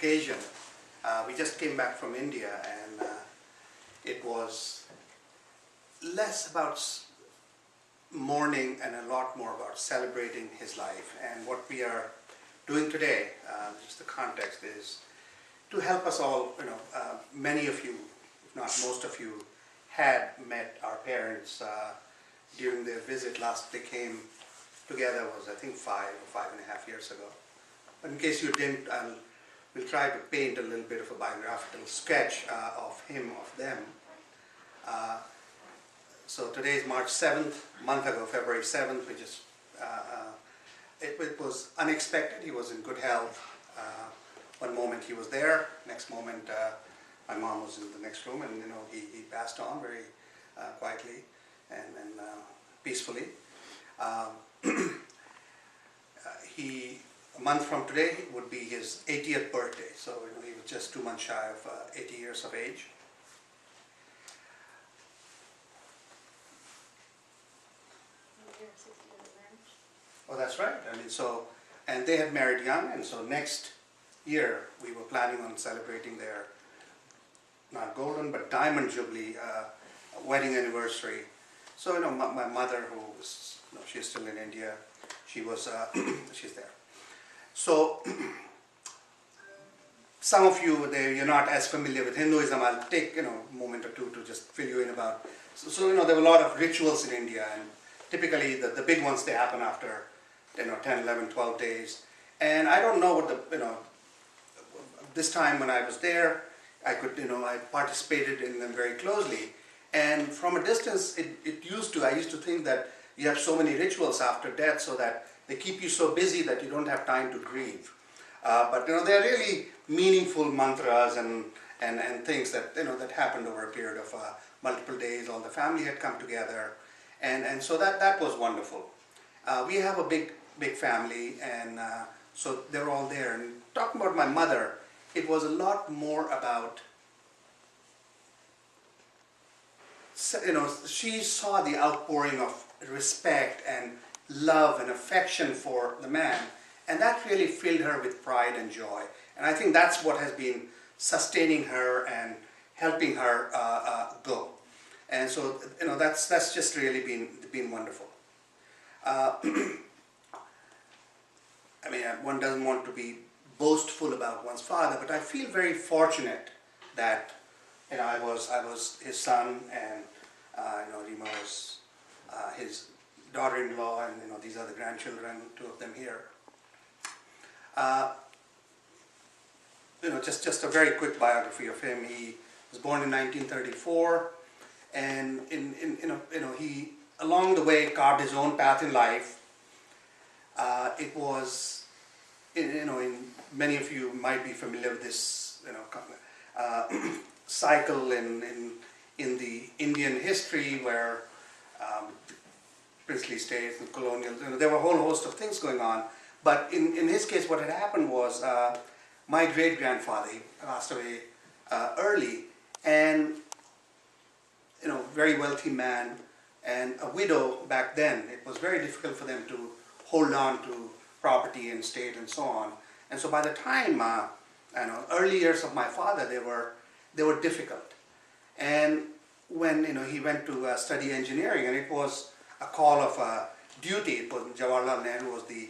occasion. We just came back from India, and it was less about mourning and a lot more about celebrating his life. And what we are doing today, just the context, is to help us all. Many of you, if not most of you, had met our parents during their visit last. They came together, was I think 5.5 years ago. But in case you didn't, we'll try to paint a little bit of a biographical sketch of him, of them. So today is March 7th, a month ago, February 7th, it was unexpected. He was in good health. One moment he was there, next moment my mom was in the next room, and he passed on very quietly and peacefully. A month from today would be his 80th birthday, so he was just 2 months shy of 80 years of age. Oh, that's right. And they had married young, and so next year we were planning on celebrating their, not golden, but diamond jubilee wedding anniversary. So, my mother, who was, she's still in India, she's there. So, some of you, you're not as familiar with Hinduism. I'll take, a moment or two to just fill you in about. So there were a lot of rituals in India, and typically the big ones, they happen after 10, 11, 12 days. And I don't know what this time when I was there, I participated in them very closely. And from a distance, I used to think that you have so many rituals after death so that they keep you so busy that you don't have time to grieve. But they're really meaningful mantras and things that that happened over a period of multiple days. All the family had come together, and so that was wonderful. We have a big family, and so they're all there. And talking about my mother, it was a lot more about, she saw the outpouring of respect and love and affection for the man, and that really filled her with pride and joy. And I think that's what has been sustaining her and helping her go. And so that's just really been wonderful. One doesn't want to be boastful about one's father, but I feel very fortunate that I was his son, and Rima was his daughter-in-law, and these are the grandchildren, 2 of them here. Just a very quick biography of him. He was born in 1934, and he along the way carved his own path in life. It was, many of you might be familiar with this, cycle in the Indian history where princely states and colonial, there were a whole host of things going on. But in his case, what had happened was my great-grandfather, he passed away early, and very wealthy man, and a widow back then. It was very difficult for them to hold on to property and estate and so on. And so by the time, early years of my father, they were difficult. And when he went to study engineering, and it was a call of duty. It was Jawaharlal Nehru was the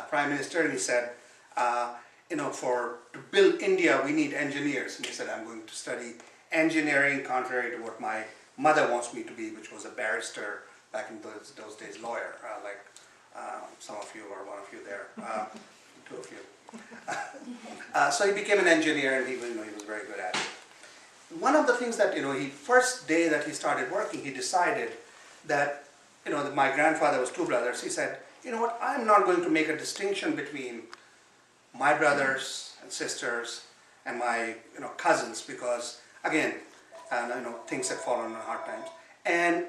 prime minister, and he said, to build India, we need engineers. And he said, I'm going to study engineering, contrary to what my mother wants me to be, which was a barrister back in those days, lawyer, like some of you or one of you there, 2 of you. So he became an engineer, and he was very good at it. One of the things that, first day that he started working, he decided that, that my grandfather was 2 brothers. He said, what, I'm not going to make a distinction between my brothers and sisters and my, cousins, because, again, things had fallen on hard times. And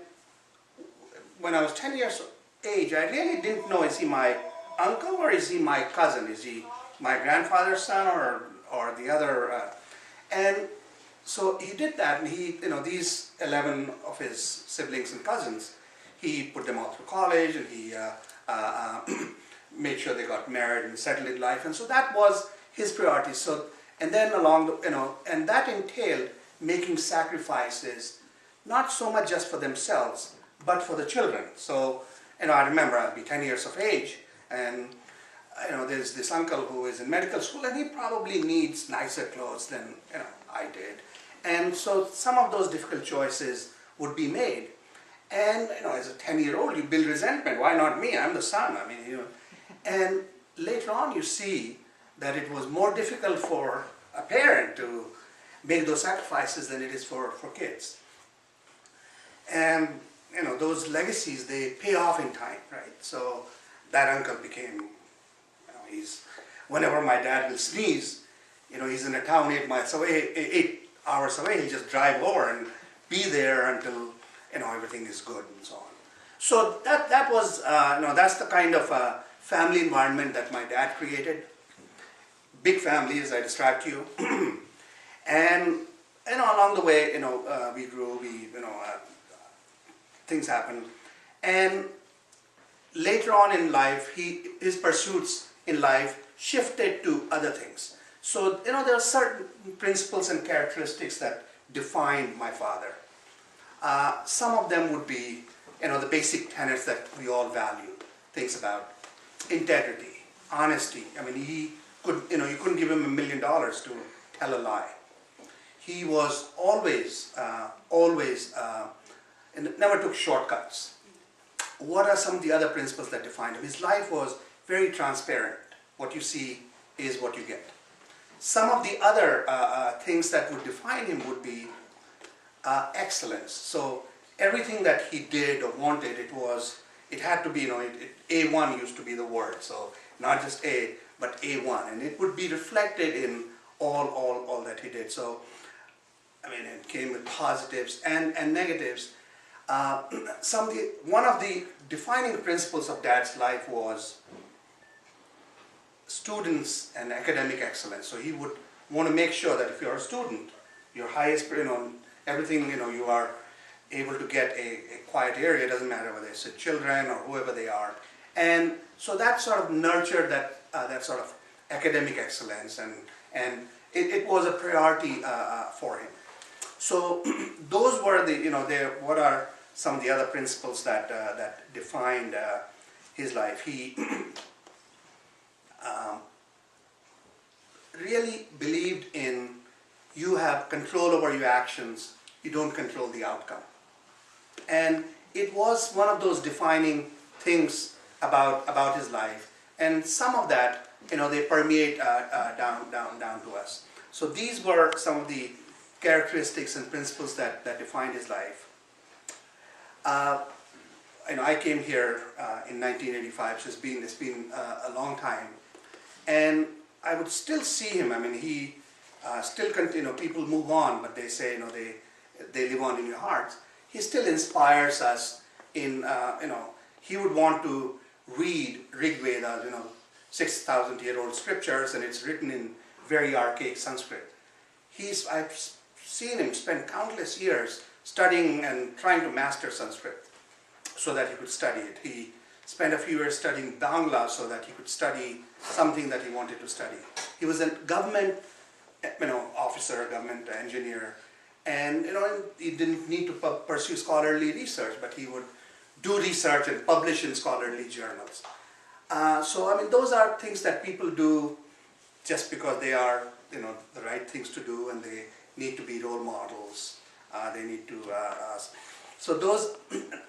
when I was 10 years of age, I really didn't know, is he my uncle or is he my cousin? Is he my grandfather's son or the other? And so he did that, and he, these 11 of his siblings and cousins, he put them all through college, and he made sure they got married and settled in life, and so that was his priority. So And then along the, and that entailed making sacrifices, not so much just for themselves, but for the children. So, I remember I'd be 10 years of age, and there's this uncle who is in medical school, and he probably needs nicer clothes than I did. And so some of those difficult choices would be made. And as a 10-year-old, you build resentment. Why not me? I'm the son. I mean, And later on, you see that it was more difficult for a parent to make those sacrifices than it is for kids. And those legacies, they pay off in time, right? So that uncle became, whenever my dad will sneeze, he's in a town 8 miles away, 8 hours away, he'll just drive over and be there until everything is good and so on. So that was that's the kind of family environment that my dad created. Big family, as I described to you, and along the way we grew, things happened, and later on in life his pursuits in life shifted to other things. So there are certain principles and characteristics that defined my father. Some of them would be, the basic tenets that we all value. Things about integrity, honesty. I mean, he could, you couldn't give him $1 million to tell a lie. He was always, and never took shortcuts. What are some of the other principles that defined him? His life was very transparent. What you see is what you get. Some of the other things that would define him would be excellence. So everything that he did or wanted, it had to be, A1 used to be the word. So not just A, but A1. And it would be reflected in all that he did. So, it came with positives and negatives. One of the defining principles of Dad's life was students and academic excellence. So he would want to make sure that if you're a student, your highest, everything, you are able to get a quiet area. It doesn't matter whether it's the children or whoever they are. And so that sort of nurtured that sort of academic excellence, and it was a priority for him. So those were what are some of the other principles that defined his life. He really believed in, you have control over your actions, you don't control the outcome. And it was one of those defining things about his life. And some of that, they permeate down to us. So these were some of the characteristics and principles that defined his life. I came here in 1985, so it's been a long time, and I would still see him. He still continue. People move on, but they say they live on in your hearts. He still inspires us. He would want to read Rig Veda, 6,000-year-old scriptures, and it's written in very archaic Sanskrit. I've seen him spend countless years studying and trying to master Sanskrit so that he could study it. He spent a few years studying Bangla so that he could study something that he wanted to study. He was a government officer, a government engineer, and he didn't need to pursue scholarly research, but he would do research and publish in scholarly journals. So those are things that people do just because they are the right things to do, and they need to be role models. They need to. So those,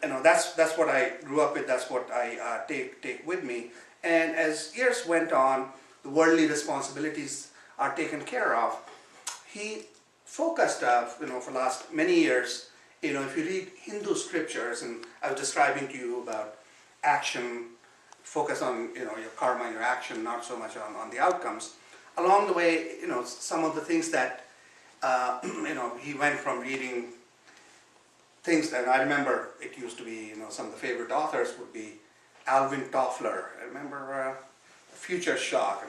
that's what I grew up with. That's what I take with me. And as years went on, the worldly responsibilities are taken care of. He focused, for the last many years. If you read Hindu scriptures, and I was describing to you about action, focus on your karma, your action, not so much on the outcomes. Along the way, some of the things that he went from reading things that I remember. It used to be, some of the favorite authors would be Alvin Toffler. I remember Future Shock.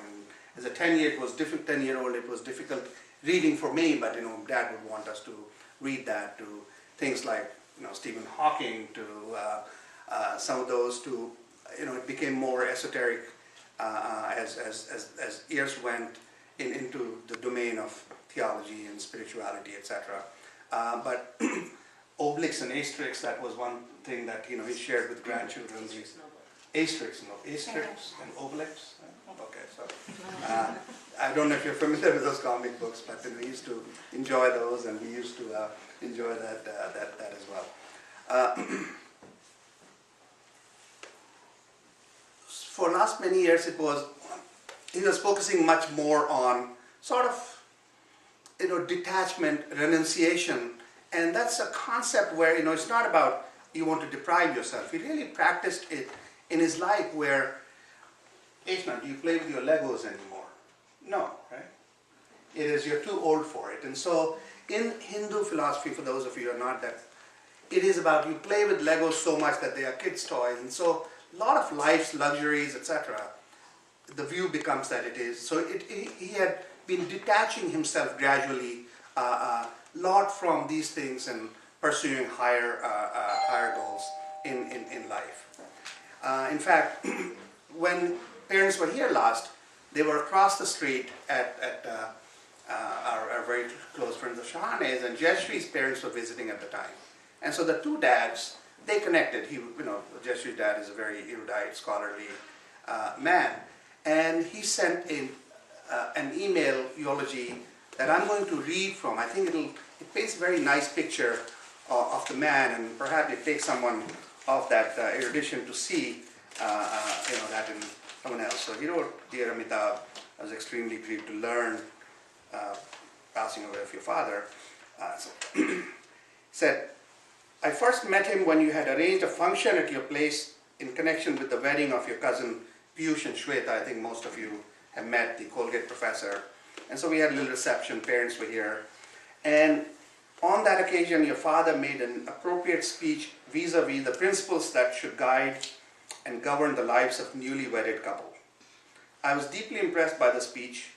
As a 10-year-old, it was difficult reading for me, but Dad would want us to read that, to things like Stephen Hawking, to some of those, to it became more esoteric as years went. into the domain of theology and spirituality, etc. But obliques and asterisks, that was one thing that he shared with grandchildren. Asterisks and obliques. Okay, so I don't know if you're familiar with those comic books, but we used to enjoy those, and we used to enjoy that as well. For last many years, he was focusing much more on sort of detachment, renunciation, and that's a concept where it's not about you want to deprive yourself. He really practiced it in his life where, Ishna, do you play with your Legos anymore? No, right? It is, you're too old for it. And so in Hindu philosophy, for those of you who are not that, it is about you play with Legos so much that they are kids' toys. And so a lot of life's luxuries, etc., the view becomes that it is. So he had been detaching himself gradually a lot from these things and pursuing higher goals in life. In fact, when parents were here last, they were across the street at our very close friends of Shahane's, and Jayashree's parents were visiting at the time. And so the two dads, they connected. Jayashree's dad is a very erudite, scholarly man, and he sent an email eulogy that I'm going to read from. I think it paints a very nice picture of the man, and perhaps it takes someone of that erudition to see that in someone else. So he wrote, "Dear Amitabh, I was extremely grieved to learn passing away of your father." He said, "I first met him when you had arranged a function at your place in connection with the wedding of your cousin Piyush and Shweta. I think most of you have met, the Colgate professor. And so we had a little reception, parents were here. And on that occasion, your father made an appropriate speech vis-a-vis the principles that should guide and govern the lives of newly wedded couple. I was deeply impressed by the speech.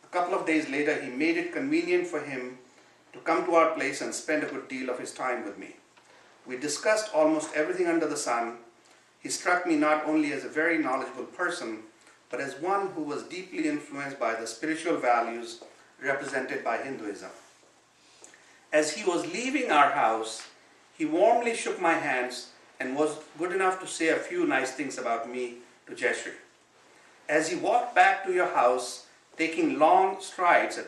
A couple of days later, he made it convenient for him to come to our place and spend a good deal of his time with me. We discussed almost everything under the sun. He struck me not only as a very knowledgeable person, but as one who was deeply influenced by the spiritual values represented by Hinduism. As he was leaving our house, he warmly shook my hands and was good enough to say a few nice things about me to Jayashree. As he walked back to your house, taking long strides,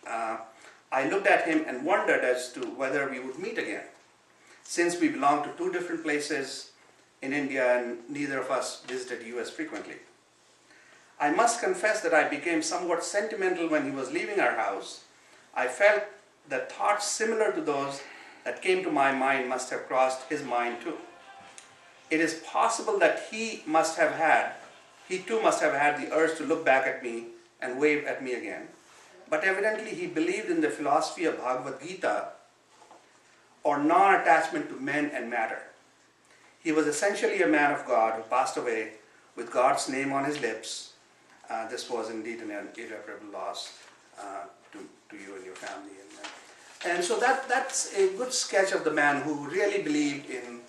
I looked at him and wondered as to whether we would meet again. Since we belong to two different places in India and neither of us visited US frequently. I must confess that I became somewhat sentimental when he was leaving our house. I felt that thoughts similar to those that came to my mind must have crossed his mind too. It is possible that he too must have had the urge to look back at me and wave at me again. But evidently he believed in the philosophy of Bhagavad Gita, or non-attachment to men and matter. He was essentially a man of God who passed away with God's name on his lips. This was indeed an irreparable loss to you and your family. And so that's a good sketch of the man who really believed in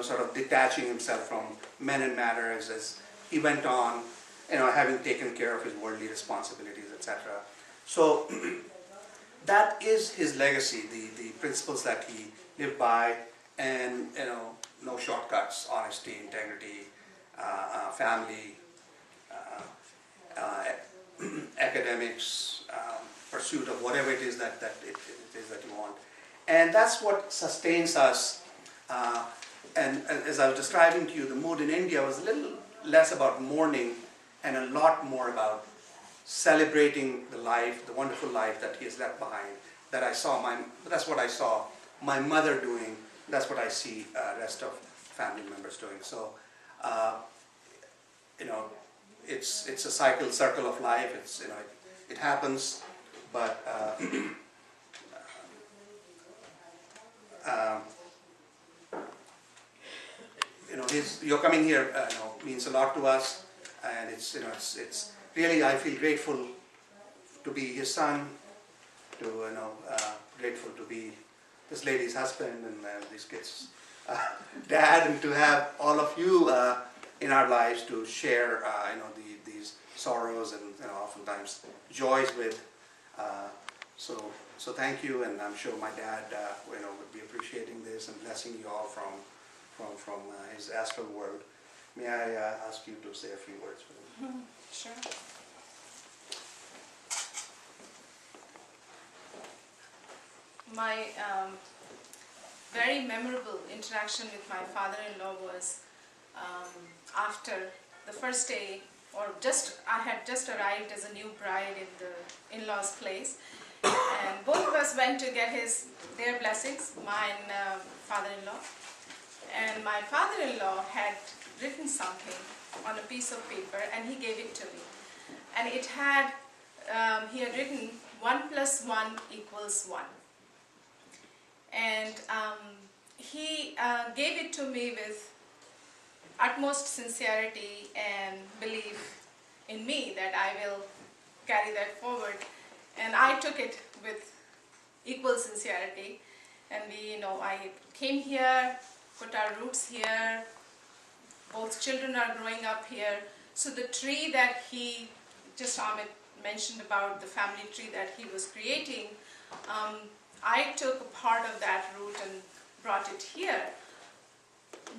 sort of detaching himself from men and matter as he went on, having taken care of his worldly responsibilities, etc. So that is his legacy, the principles that he lived by, and no shortcuts, honesty, integrity, family, academics, pursuit of whatever it is that you want. And that's what sustains us. And as I was describing to you, the mood in India was a little less about mourning and a lot more about celebrating the life, the wonderful life that he has left behind. That's what I saw my mother doing. That's what I see rest of family members doing. So, it's a circle of life. It happens, but you're coming here means a lot to us, and it's really, I feel grateful to be his son, grateful to be this lady's husband and these kids' dad, and to have all of you in our lives to share these sorrows and oftentimes joys with. So thank you, and I'm sure my dad would be appreciating this and blessing you all from his astral world. May I ask you to say a few words with him? Sure. My very memorable interaction with my father-in-law was after the first day, or I had just arrived as a new bride in the in-laws' place, and both of us went to get their blessings, mine father-in-law. And my father-in-law had written something on a piece of paper, and he gave it to me. And it had, he had written 1 + 1 = 1. And he gave it to me with utmost sincerity and belief in me that I will carry that forward. And I took it with equal sincerity. And I came here, put our roots here. Both children are growing up here. So the tree that just Amit mentioned about the family tree that he was creating, I took a part of that root and brought it here.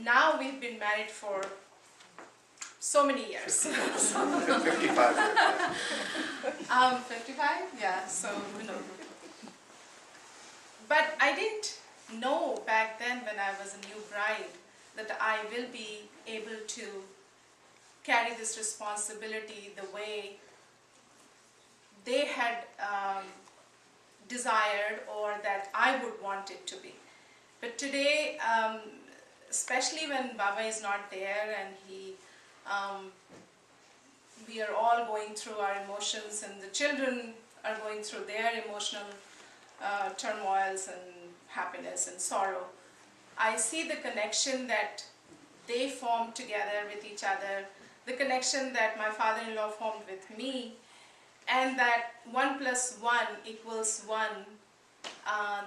Now we've been married for so many years. 55 years. 55? Yeah, so, But I didn't know back then when I was a new bride that I will be able to carry this responsibility the way they had desired or that I would want it to be. But today, especially when Baba is not there and we are all going through our emotions and the children are going through their emotional turmoils and happiness and sorrow, I see the connection that they formed together with each other, the connection that my father-in-law formed with me, and that 1 + 1 = 1,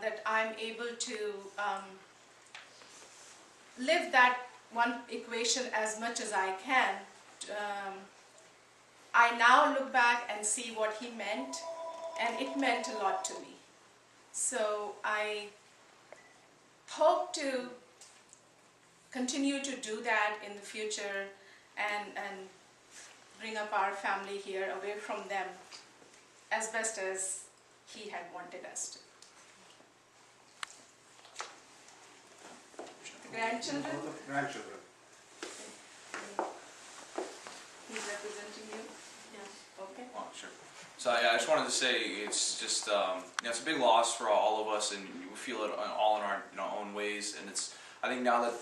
that I'm able to live that one equation as much as I can. I now look back and see what he meant, and it meant a lot to me. So I hope to continue to do that in the future and bring up our family here away from them as best as he had wanted us to. The grandchildren? All the grandchildren. He's representing you? Yes. Okay. Oh, sure. So yeah, I just wanted to say it's just it's a big loss for all of us, and we feel it all in our own ways. And I think now that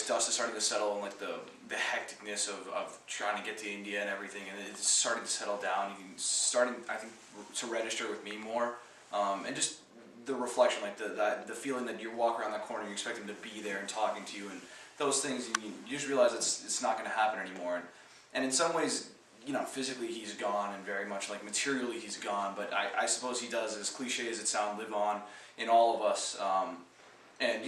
dust is starting to settle, and like the hecticness of trying to get to India and everything, and it's starting to settle down. You're starting, I think, to register with me more, and just the reflection, like the feeling that you walk around that corner, you expect him to be there and talking to you, and those things. You just realize it's not going to happen anymore. And in some ways, physically he's gone, and very much like materially he's gone, but I suppose he does, as cliche as it sounds, live on in all of us. And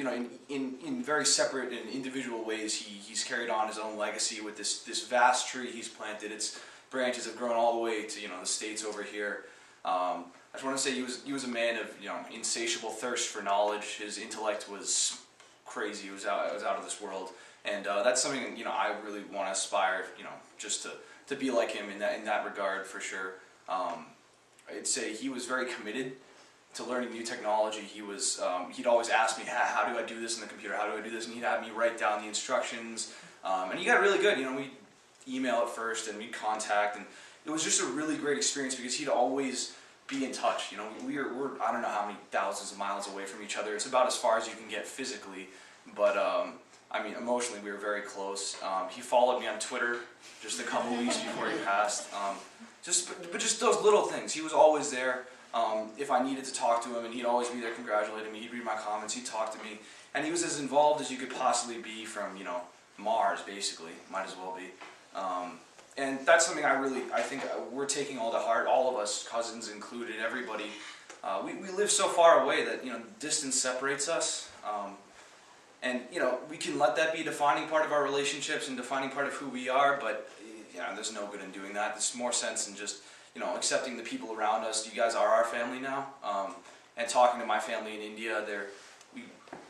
in very separate and individual ways, he's carried on his own legacy with this vast tree he's planted. Its branches have grown all the way to the States over here. I just want to say he was a man of insatiable thirst for knowledge. His intellect was crazy. It was out of this world, and that's something I really want to aspire just to be like him in that regard, for sure. I'd say he was very committed to learning new technology. He'd always ask me, how do I do this in the computer? How do I do this? And he'd have me write down the instructions. And he got really good. We'd email at first, and we'd contact, and it was just a really great experience because he'd always be in touch. We're I don't know how many thousands of miles away from each other. It's about as far as you can get physically, but I mean, emotionally, we were very close. He followed me on Twitter just a couple weeks before he passed. But just those little things. He was always there. If I needed to talk to him, and he'd always be there congratulating me. He'd read my comments. He'd talk to me, and he was as involved as you could possibly be from Mars, basically. Might as well be. And that's something I think we're taking all to heart. All of us, cousins included, everybody. We live so far away that distance separates us. And we can let that be a defining part of our relationships and defining part of who we are, but yeah, there's no good in doing that. There's more sense in just, you know, accepting the people around us. You guys are our family now. And talking to my family in India, we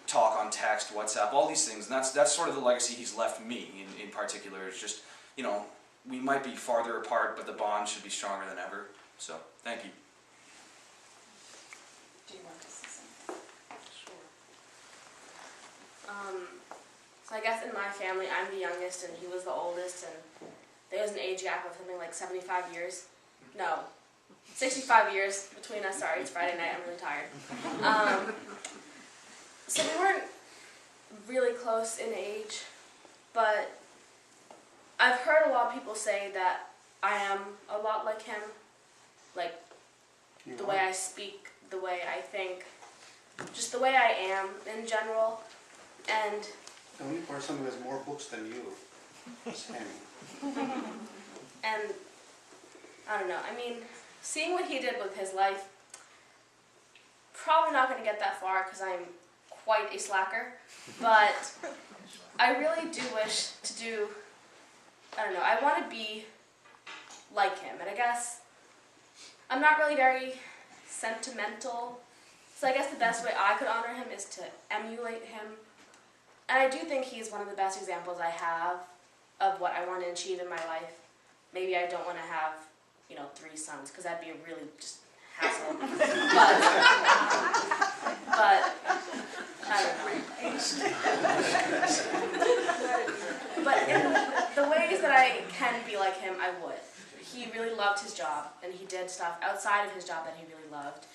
talk on text, WhatsApp, all these things. And that's sort of the legacy he's left me in particular. It's just, you know, we might be farther apart, but the bond should be stronger than ever. So, thank you. Do you want to say something? Sure. So I guess in my family, I'm the youngest and he was the oldest, and there was an age gap of something like 75 years. No, 65 years between us. Sorry, it's Friday night, I'm really tired. So we weren't really close in age, but I've heard a lot of people say that I am a lot like him, like the way I speak, the way I think, just the way I am in general. And The only person who has more books than you is him. And I don't know, I mean, seeing what he did with his life, probably not going to get that far because I'm quite a slacker, but I really do wish to do, I don't know, I want to be like him, and I guess I'm not really very sentimental, so I guess the best way I could honor him is to emulate him, and I do think he's one of the best examples I have of what I want to achieve in my life. Maybe I don't want to have, 3 sons, because that'd be a really just hassle. But I don't know. But in the ways that I can be like him, I would. He really loved his job, and he did stuff outside of his job that he really loved.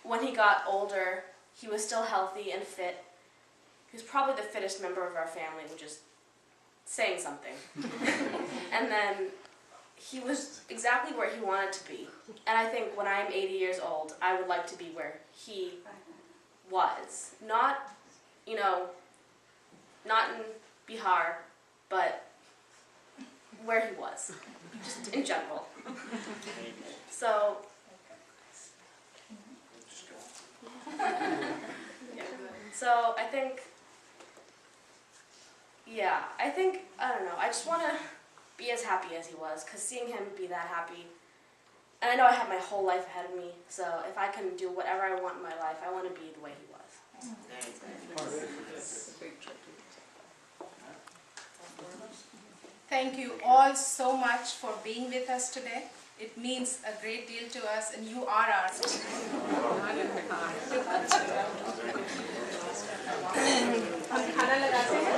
When he got older, he was still healthy and fit. He was probably the fittest member of our family, which is saying something. And then he was exactly where he wanted to be. And I think when I'm 80 years old, I would like to be where he was. Not, not in Bihar, but where he was, just in general. So, yeah. So I think, I don't know, I just want to be as happy as he was, because seeing him be that happy, and I know I have my whole life ahead of me, so if I can do whatever I want in my life, I want to be the way he was. Thank you all so much for being with us today. It means a great deal to us, and you are ours. हम खाना लगाते हैं